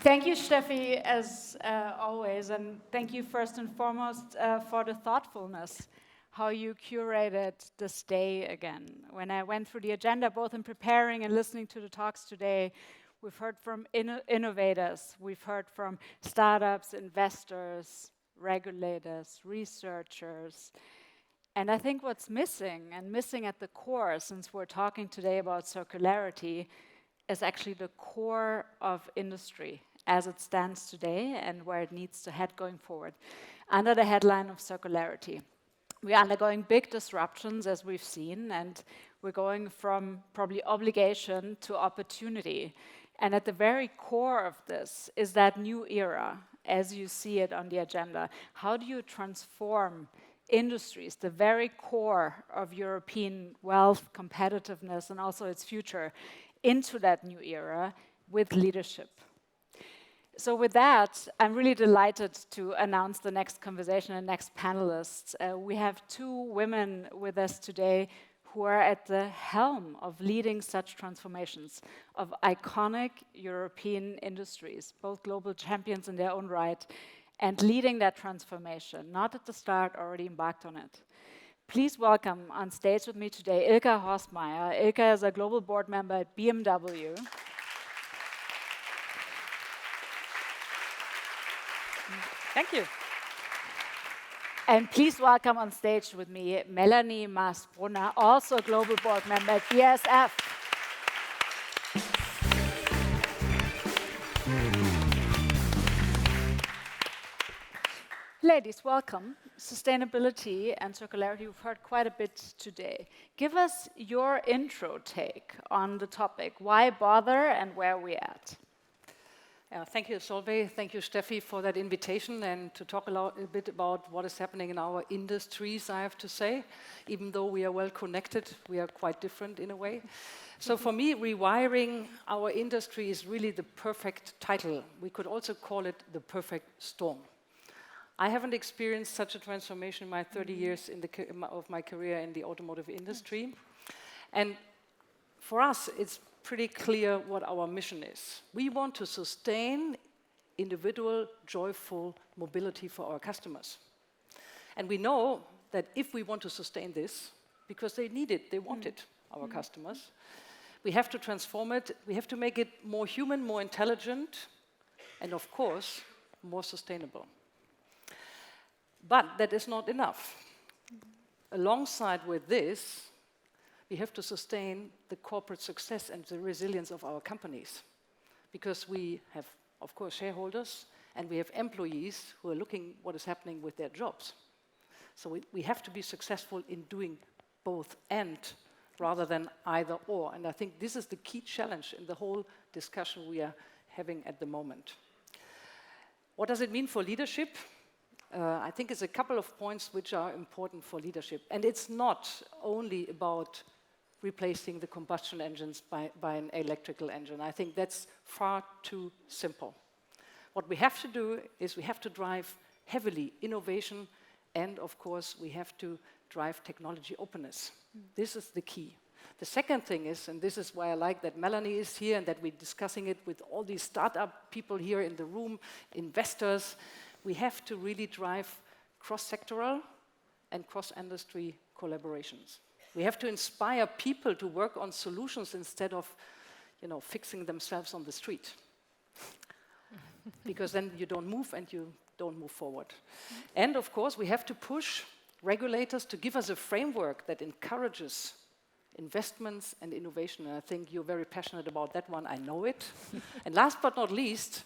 Thank you, Steffi, as always, and thank you first and foremost for the thoughtfulness, how you curated this day again. When I went through the agenda, both in preparing and listening to the talks today, we've heard from innovators, we've heard from startups, investors, regulators, researchers. And I think what's missing, and missing at the core, since we're talking today about circularity, is actually the core of industry as it stands today and where it needs to head going forward. Under the headline of circularity, we are undergoing big disruptions, as we've seen, and we're going from probably obligation to opportunity. And at the very core of this is that new era, as you see it on the agenda. How do you transform industries, the very core of European wealth, competitiveness, and also its future, into that new era with leadership? So with that, I'm really delighted to announce the next conversation and next panelists. We have two women with us today who are at the helm of leading such transformations of iconic European industries, both global champions in their own right, and leading that transformation, not at the start, already embarked on it. Please welcome on stage with me today Ilka Horstmeier. Ilka is a global board member at BMW. Thank you. And please welcome on stage with me Melanie Maas-Brunner, also a global board member at BASF. Ladies, welcome. Sustainability and circularity, we've heard quite a bit today. Give us your intro take on the topic. Why bother and where are we at? Thank you, Solveigh. Thank you, Steffi, for that invitation and to talk a bit about what is happening in our industries, I have to say. Even though we are well connected, we are quite different in a way. So for me, rewiring our industry is really the perfect title. We could also call it the perfect storm. I haven't experienced such a transformation in my 30 years of my career in the automotive industry. And for us, it's pretty clear what our mission is. We want to sustain individual, joyful mobility for our customers. And we know that if we want to sustain this, because they need it, they want it, our customers, we have to transform it, we have to make it more human, more intelligent, and of course, more sustainable. But that is not enough. Alongside with this, we have to sustain the corporate success and the resilience of our companies. Because we have, of course, shareholders, and we have employees who are looking what is happening with their jobs. So we have to be successful in doing both and, rather than either or. And I think this is the key challenge in the whole discussion we are having at the moment. What does it mean for leadership? I think it's a couple of points which are important for leadership. And it's not only about replacing the combustion engines by an electrical engine. I think that's far too simple. What we have to do is we have to drive heavily innovation, and of course we have to drive technology openness. This is the key. The second thing is, and this is why I like that Melanie is here and that we're discussing it with all these startup people here in the room, investors, we have to really drive cross-sectoral and cross-industry collaborations. We have to inspire people to work on solutions instead of, fixing themselves on the street. Because then you don't move and you don't move forward. And of course, we have to push regulators to give us a framework that encourages investments and innovation. And I think you're very passionate about that one, I know it. And last but not least,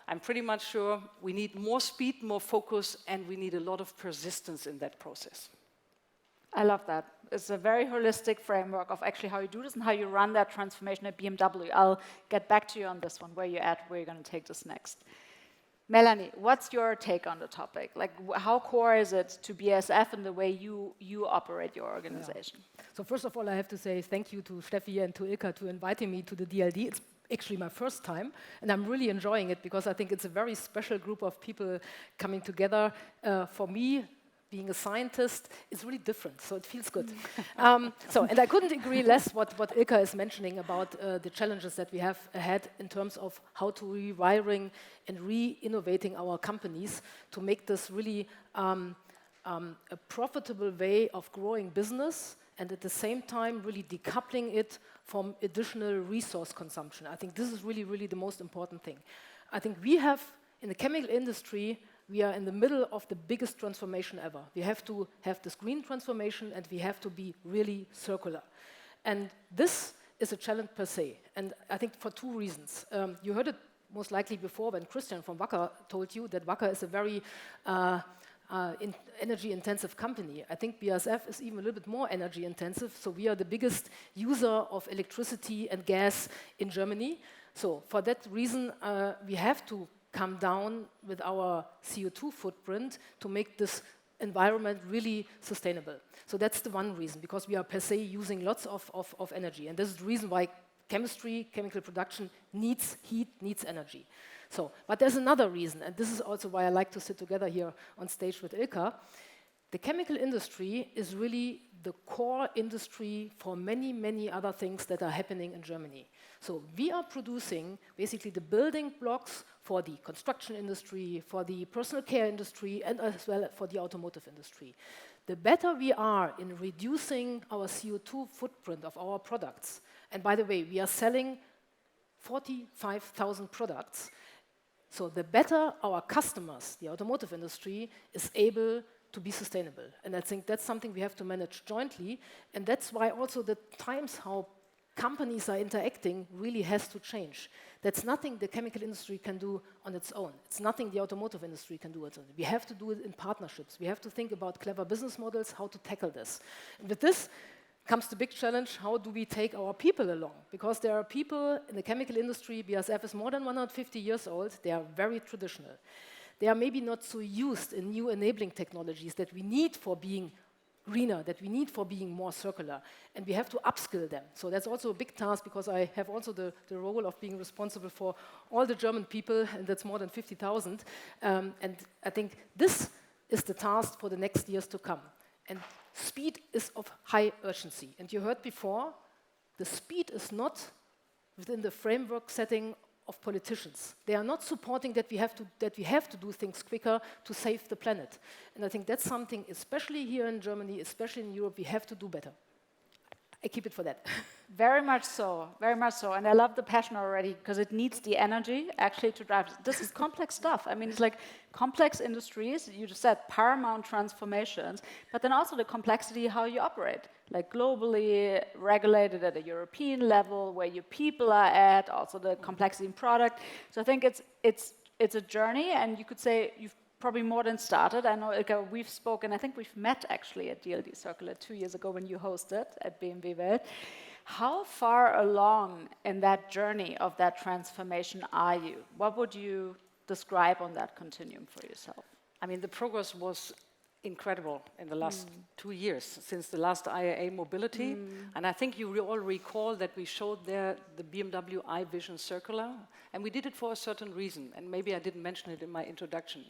I'm pretty much sure we need more speed, more focus, and we need a lot of persistence in that process. I love that. It's a very holistic framework of actually how you do this and how you run that transformation at BMW. I'll get back to you on this one, where you're at, where you're going to take this next. Melanie, what's your take on the topic? Like, how core is it to BASF and the way you operate your organization? Yeah. So first of all, I have to say thank you to Steffi and to Ilka to inviting me to the DLD. It's actually my first time, and I'm really enjoying it because I think it's a very special group of people coming together. For me, being a scientist is really different, so it feels good. And I couldn't agree less what Ilka is mentioning about the challenges that we have ahead in terms of how to rewiring and re-innovating our companies to make this really a profitable way of growing business, and at the same time really decoupling it from additional resource consumption. I think this is really, really the most important thing. I think we have, in the chemical industry, we are in the middle of the biggest transformation ever. We have to have this green transformation, and we have to be really circular. And this is a challenge per se, and I think for two reasons. You heard it most likely before when Christian from Wacker told you that Wacker is a very energy-intensive company. I think BASF is even a little bit more energy-intensive, so we are the biggest user of electricity and gas in Germany. So for that reason, we have to come down with our CO2 footprint to make this environment really sustainable. So that's the one reason, because we are per se using lots of energy. And this is the reason why chemistry, chemical production needs heat, needs energy. So, but there's another reason, and this is also why I like to sit together here on stage with Ilka. The chemical industry is really the core industry for many, many other things that are happening in Germany. So we are producing basically the building blocks for the construction industry, for the personal care industry, and as well for the automotive industry. The better we are in reducing our CO2 footprint of our products, and by the way, we are selling 45,000 products, so the better our customers, the automotive industry, is able to be sustainable. And I think that's something we have to manage jointly, and that's why also the times how companies are interacting really has to change. That's nothing the chemical industry can do on its own. It's nothing the automotive industry can do on its own. We have to do it in partnerships. We have to think about clever business models, how to tackle this. And with this comes the big challenge, how do we take our people along? Because there are people in the chemical industry, BASF is more than 150 years old, they are very traditional. They are maybe not so used in new enabling technologies that we need for being greener, that we need for being more circular, and we have to upskill them. So that's also a big task, because I have also the role of being responsible for all the German people, and that's more than 50,000. And I think this is the task for the next years to come. And speed is of high urgency. And you heard before, the speed is not within the framework setting of politicians. They are not supporting that we have to do things quicker to save the planet. And I think that's something, especially here in Germany, especially in Europe, we have to do better. I keep it for that. Very much so, very much so. And I love the passion already, because it needs the energy actually to drive. This is complex stuff. I mean, it's like complex industries, you just said paramount transformations, but then also the complexity how you operate, like globally regulated at a European level, where your people are at, also the complexity in product. So I think it's a journey, and you could say you've probably more than started. I know, Ilka, we've spoken, I think we've met actually at DLD Circular 2 years ago when you hosted at BMW Welt. How far along in that journey of that transformation are you? What would you describe on that continuum for yourself? I mean, the progress was incredible in the last 2 years since the last IAA mobility. And I think you all recall that we showed there the BMW iVision Circular, and we did it for a certain reason, and maybe I didn't mention it in my introduction.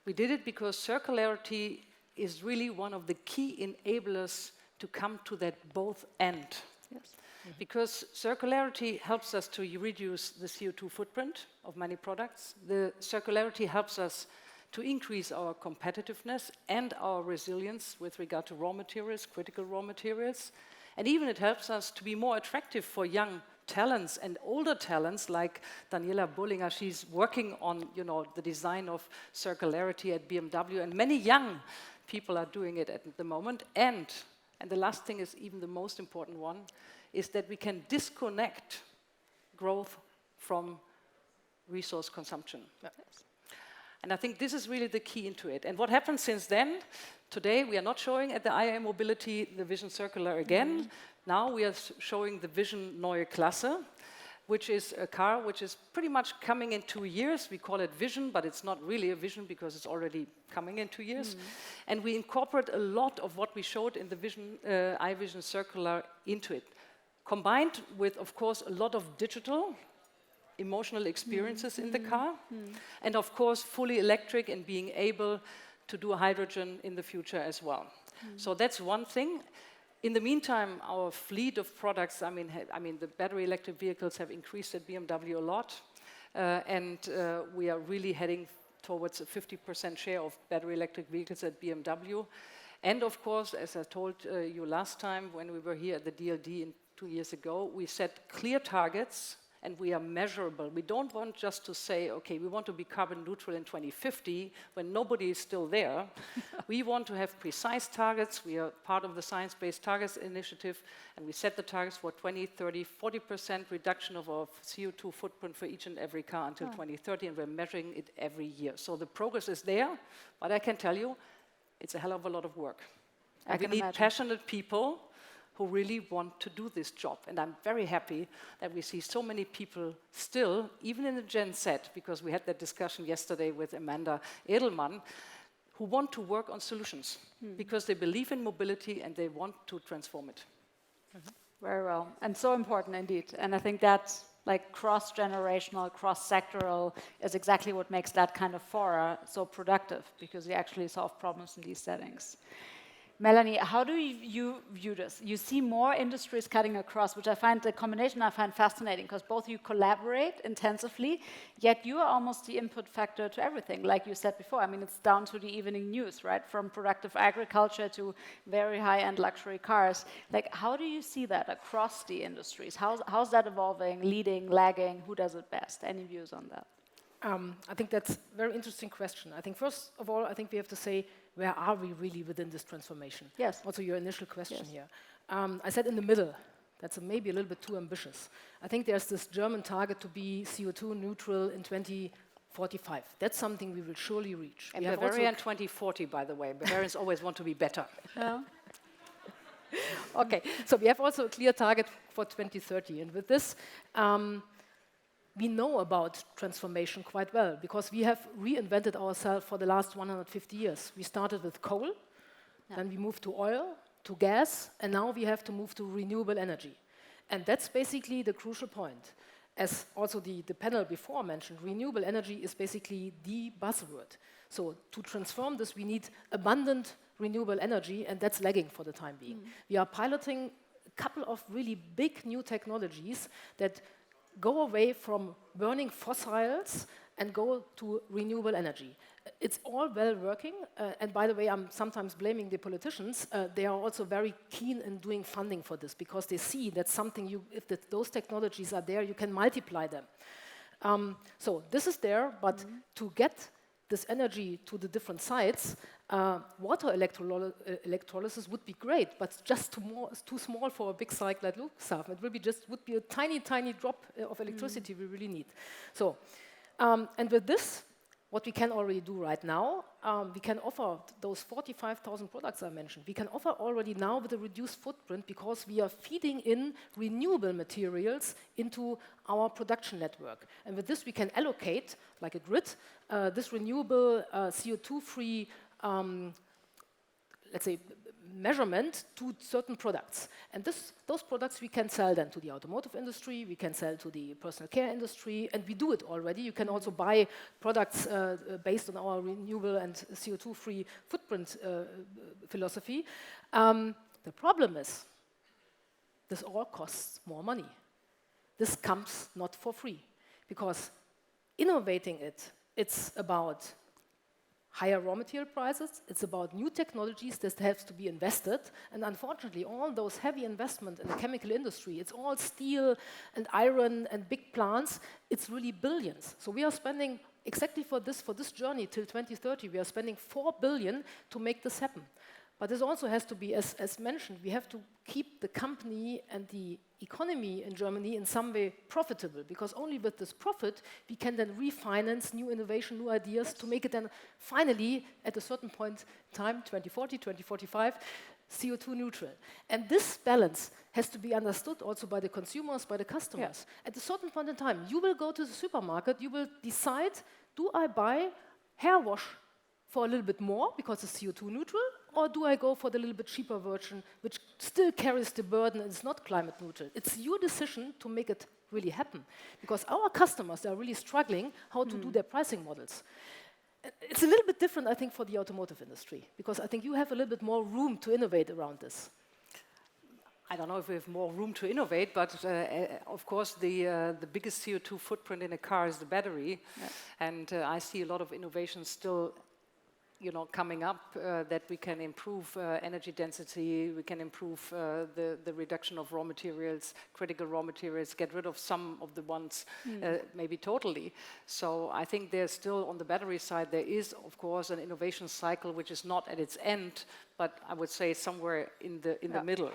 We did it because circularity is really one of the key enablers to come to that both end. Yes. Because circularity helps us to reduce the CO2 footprint of many products. The circularity helps us to increase our competitiveness and our resilience with regard to raw materials, critical raw materials. And even it helps us to be more attractive for young talents and older talents like Daniela Bullinger. She's working on, the design of circularity at BMW, and many young people are doing it at the moment. And the last thing is even the most important one, is that we can disconnect growth from resource consumption. Yes. And I think this is really the key into it. And what happened since then? Today we are not showing at the IAA Mobility the Vision Circular again. Now we are showing the Vision Neue Klasse, which is a car which is pretty much coming in 2 years. We call it Vision, but it's not really a Vision because it's already coming in 2 years. And we incorporate a lot of what we showed in the Vision iVision Circular into it, combined with, of course, a lot of digital emotional experiences in the car, and of course fully electric and being able to do hydrogen in the future as well. So that's one thing. In the meantime, our fleet of products, I mean, the battery electric vehicles have increased at BMW a lot, and we are really heading towards a 50% share of battery electric vehicles at BMW. And of course, as I told you last time when we were here at the DLD 2 years ago, we set clear targets and we are measurable. We don't want just to say, okay, we want to be carbon neutral in 2050 when nobody is still there. We want to have precise targets. We are part of the Science Based Targets Initiative, and we set the targets for 20, 30, 40% reduction of our CO2 footprint for each and every car until 2030, and we're measuring it every year. So the progress is there, but I can tell you, it's a hell of a lot of work. And we need passionate people who really want to do this job. And I'm very happy that we see so many people still, even in the Gen Z, because we had that discussion yesterday with Amanda Edelman, who want to work on solutions because they believe in mobility and they want to transform it. Very well, and so important indeed. And I think that like cross-generational, cross-sectoral is exactly what makes that kind of fora so productive, because you actually solve problems in these settings. Melanie, how do you view this? You see more industries cutting across, which I find the combination I find fascinating, because both you collaborate intensively, yet you are almost the input factor to everything, like you said before. I mean, it's down to the evening news, right? From productive agriculture to very high-end luxury cars. Like, how do you see that across the industries? How's that evolving, leading, lagging? Who does it best? Any views on that? I think that's a very interesting question. I think first of all, I think we have to say, where are we really within this transformation? Yes. Also your initial question here. I said in the middle. That's maybe a little bit too ambitious. I think there's this German target to be CO2 neutral in 2045. That's something we will surely reach. And Bavaria in 2040, by the way. Bavarians always want to be better. Okay, so we have also a clear target for 2030. And with this, we know about transformation quite well because we have reinvented ourselves for the last 150 years. We started with coal, then we moved to oil, to gas, and now we have to move to renewable energy. And that's basically the crucial point. As also the panel before mentioned, renewable energy is basically the buzzword. So to transform this, we need abundant renewable energy, and that's lagging for the time being. We are piloting a couple of really big new technologies that go away from burning fossils and go to renewable energy. It's all well working, and by the way, I'm sometimes blaming the politicians. They are also very keen in doing funding for this because they see that something, if those technologies are there, you can multiply them. So this is there, but to get this energy to the different sites, water electrolysis would be great, but just too small for a big site like Ludwigshafen. It would be a tiny, tiny drop of electricity we really need. So, and with this, what we can already do right now, we can offer those 45,000 products I mentioned. We can offer already now with a reduced footprint because we are feeding in renewable materials into our production network. And with this, we can allocate, like a grid, this renewable CO2-free, let's say, measurement to certain products. And those products we can sell then to the automotive industry, we can sell to the personal care industry, and we do it already. You can also buy products based on our renewable and CO2-free footprint philosophy. The problem is, this all costs more money. This comes not for free, because innovating it's about higher raw material prices, it's about new technologies that have to be invested, and unfortunately all those heavy investment in the chemical industry, it's all steel and iron and big plants, it's really billions. So we are spending exactly for this journey till 2030, we are spending 4 billion to make this happen. But this also has to be, as mentioned, we have to keep the company and the economy in Germany in some way profitable, because only with this profit we can then refinance new innovation, new ideas to make it then finally, at a certain point in time, 2040, 2045, CO2 neutral. And this balance has to be understood also by the consumers, by the customers. At a certain point in time, you will go to the supermarket, you will decide, do I buy hair wash for a little bit more because it's CO2 neutral, or do I go for the little bit cheaper version, which still carries the burden and is not climate neutral? It's your decision to make it really happen, because our customers are really struggling how to do their pricing models. It's a little bit different, I think, for the automotive industry, because I think you have a little bit more room to innovate around this. I don't know if we have more room to innovate, but of course the biggest CO2 footprint in a car is the battery, and I see a lot of innovations still, coming up that we can improve energy density, we can improve the reduction of raw materials, critical raw materials, get rid of some of the ones, maybe totally. So I think there's still, on the battery side, there is, of course, an innovation cycle which is not at its end, but I would say somewhere in the middle,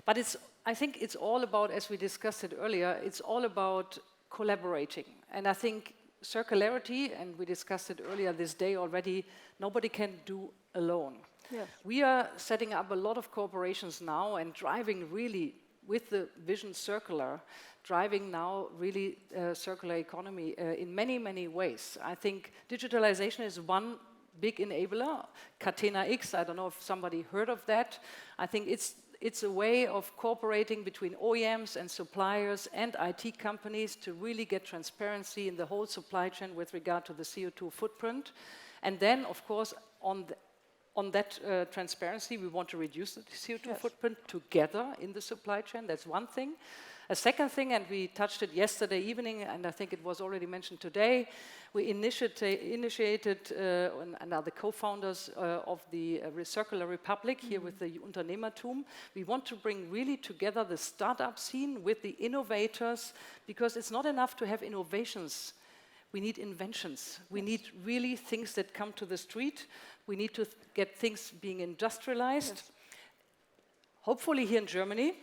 But I think it's all about, as we discussed it earlier, it's all about collaborating. And I think circularity, and we discussed it earlier this day already, nobody can do alone. Yes. We are setting up a lot of corporations now and driving really, with the vision circular, driving now really circular economy in many, many ways. I think digitalization is one big enabler. Catena X, I don't know if somebody heard of that. I think it's a way of cooperating between OEMs and suppliers and IT companies to really get transparency in the whole supply chain with regard to the CO2 footprint. And then, of course, on that transparency, we want to reduce the CO2 footprint together in the supply chain. That's one thing. A second thing, and we touched it yesterday evening, and I think it was already mentioned today, we initiated and are the co-founders of the Circular Republic here with the Unternehmertum. We want to bring really together the startup scene with the innovators, because it's not enough to have innovations. We need inventions. We need really things that come to the street. We need to get things being industrialized, hopefully here in Germany,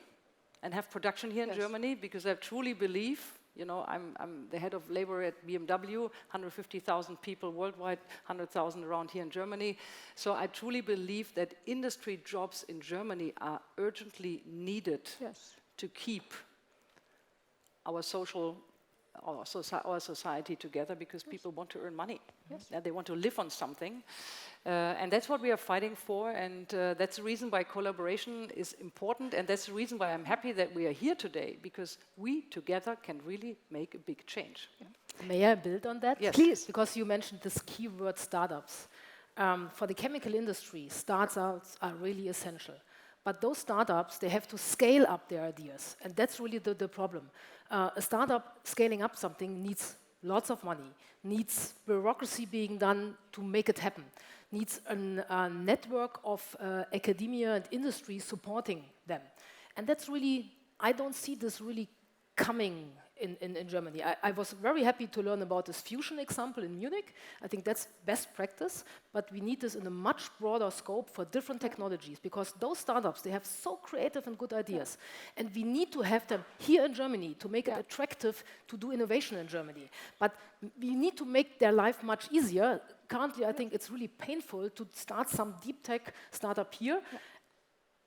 and have production here in Germany, because I truly believe, I'm the head of labor at BMW, 150,000 people worldwide, 100,000 around here in Germany. So I truly believe that industry jobs in Germany are urgently needed to keep our society together, because people want to earn money. They want to live on something. And that's what we are fighting for, and that's the reason why collaboration is important, and that's the reason why I'm happy that we are here today, because we together can really make a big change. May I build on that? Yes. Please. Because you mentioned this keyword startups. For the chemical industry, startups are really essential. But those startups, they have to scale up their ideas, and that's really the problem. A startup scaling up something needs lots of money, needs bureaucracy being done to make it happen, needs a network of academia and industry supporting them. And that's really, I don't see this really coming in Germany. I was very happy to learn about this fusion example in Munich. I think that's best practice, but we need this in a much broader scope for different technologies, because those startups, they have so creative and good ideas. And we need to have them here in Germany to make it attractive to do innovation in Germany. But we need to make their life much easier. Currently, I think it's really painful to start some deep tech startup here.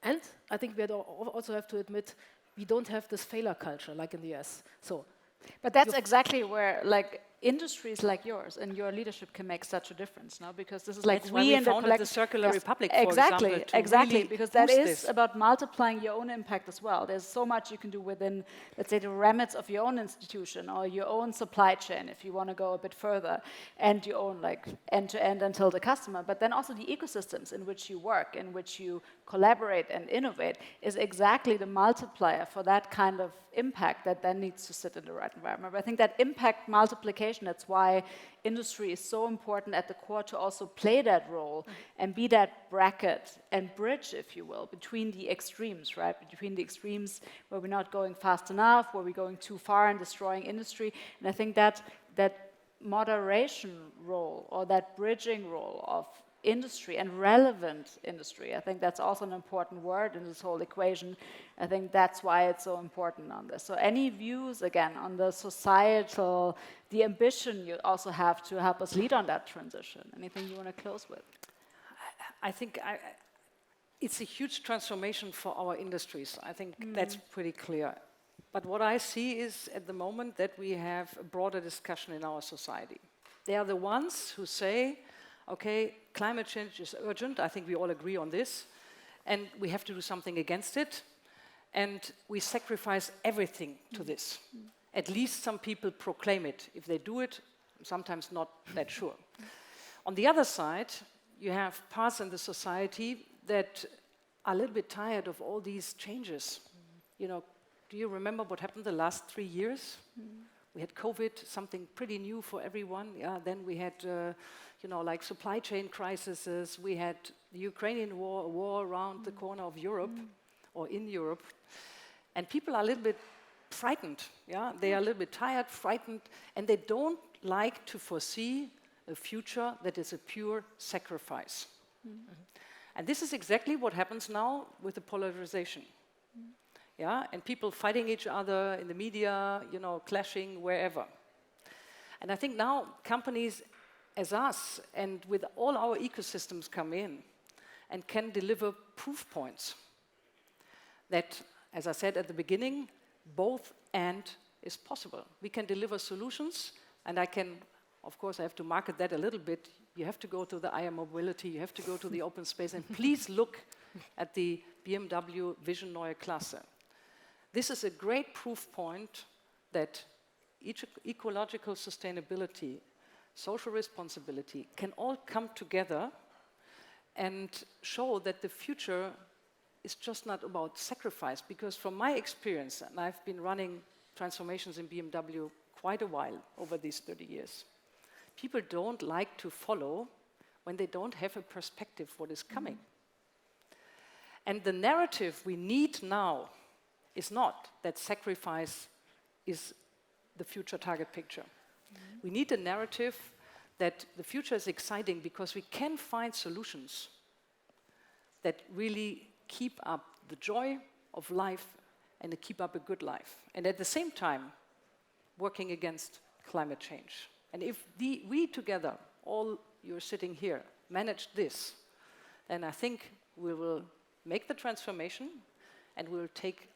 And I think we also have to admit, we don't have this failure culture like in the US. But that's exactly where, industries like yours and your leadership can make such a difference, no? Because this is we in the Circular Republic, for example, exactly, really because that is this. about multiplying your own impact as well. There's so much you can do within, let's say, the remits of your own institution or your own supply chain, if you want to go a bit further, and your own end-to-end until the customer. But then also the ecosystems in which you work, in which you collaborate and innovate, is exactly the multiplier for that kind of impact that then needs to sit in the right environment. But I think that impact multiplication, that's why industry is so important at the core, to also play that role and be that bracket and bridge, if you will, between the extremes, right? Between the extremes where we're not going fast enough, where we're going too far and destroying industry. And I think that moderation role, or that bridging role of industry and relevant industry, I think that's also an important word in this whole equation. I think that's why it's so important on this. So any views, again, on the societal, the ambition you also have to help us lead on that transition? Anything you want to close with? I think it's a huge transformation for our industries. I think that's pretty clear. But what I see is, at the moment, that we have a broader discussion in our society. They are the ones who say, okay, climate change is urgent. I think we all agree on this. And we have to do something against it. And we sacrifice everything to this. At least some people proclaim it. If they do it, I'm sometimes not that sure. On the other side, you have parts in the society that are a little bit tired of all these changes. You know, do you remember what happened the last 3 years? We had COVID, something pretty new for everyone. Yeah, then we had, you know, like supply chain crises. We had the Ukrainian war, a war around the corner of Europe, or in Europe. And people are a little bit frightened. Yeah, they are a little bit tired, frightened, and they don't like to foresee a future that is a pure sacrifice. And this is exactly what happens now with the polarization. Yeah, and people fighting each other in the media, you know, clashing wherever. And I think now companies as us and with all our ecosystems come in and can deliver proof points that, as I said at the beginning, both and is possible. We can deliver solutions, and I can, of course, I have to market that a little bit. You have to go to the IR Mobility, you have to go to the open space, and please look at the BMW Vision Neue Klasse. This is a great proof point that ecological sustainability, social responsibility can all come together and show that the future is just not about sacrifice. Because from my experience, and I've been running transformations in BMW quite a while over these 30 years, people don't like to follow when they don't have a perspective what is coming. And the narrative we need now is not that sacrifice is the future target picture. We need a narrative that the future is exciting because we can find solutions that really keep up the joy of life and keep up a good life. And at the same time, working against climate change. And if we together, all you're sitting here, manage this, then I think we will make the transformation and we'll take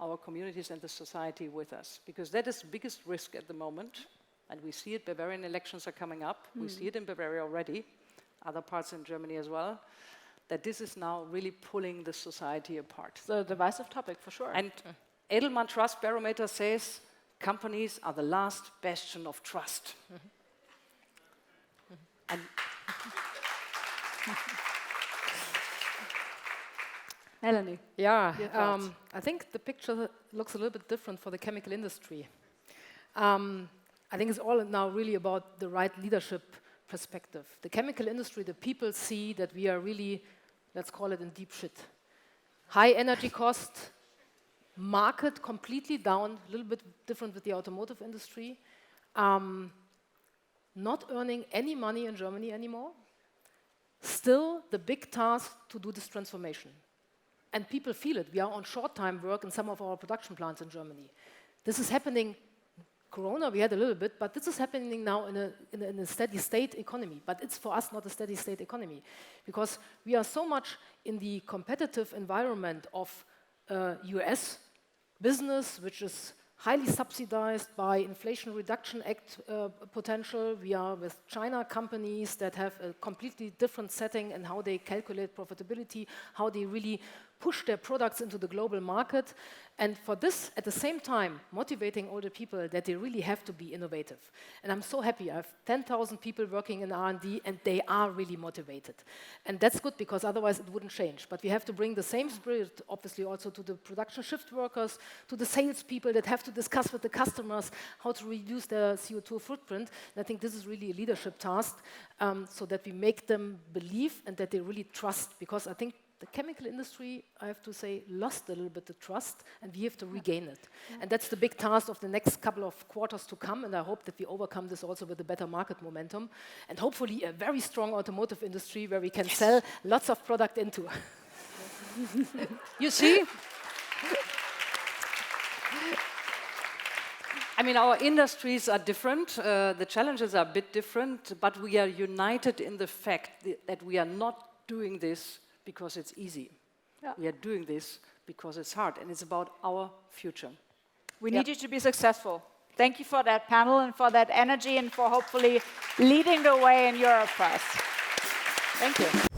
our communities and the society with us. Because that is the biggest risk at the moment. And we see it, Bavarian elections are coming up. We see it in Bavaria already, other parts in Germany as well, that this is now really pulling the society apart. It's a divisive topic for sure. And Edelman Trust Barometer says companies are the last bastion of trust. And Melanie. Yeah, I think the picture looks a little bit different for the chemical industry. I think it's all now really about the right leadership perspective. The chemical industry, the people see that we are really, let's call it in deep shit. High energy cost, market completely down, a little bit different with the automotive industry. Not earning any money in Germany anymore. Still the big task to do this transformation. And people feel it. We are on short-time work in some of our production plants in Germany. This is happening. Corona, we had a little bit, but this is happening now in a steady-state economy. But it's for us not a steady-state economy, because we are so much in the competitive environment of US business, which is highly subsidized by Inflation Reduction Act potential. We are with China companies that have a completely different setting and how they calculate profitability, how they really push their products into the global market. And for this, at the same time, motivating all the people that they really have to be innovative. And I'm so happy. I have 10,000 people working in R&D, and they are really motivated. And that's good, because otherwise it wouldn't change. But we have to bring the same spirit, obviously, also to the production shift workers, to the salespeople that have to discuss with the customers how to reduce their CO2 footprint. And I think this is really a leadership task, so that we make them believe and that they really trust. Because I think the chemical industry, I have to say, lost a little bit the trust, and we have to regain it. And that's the big task of the next couple of quarters to come, and I hope that we overcome this also with a better market momentum, and hopefully a very strong automotive industry where we can sell lots of product into. you see, I mean, our industries are different, the challenges are a bit different, but we are united in the fact that we are not doing this because it's easy. Yeah. We are doing this because it's hard, and it's about our future. We need you to be successful. Thank you for that panel and for that energy and for hopefully leading the way in Europe for us. Thank you.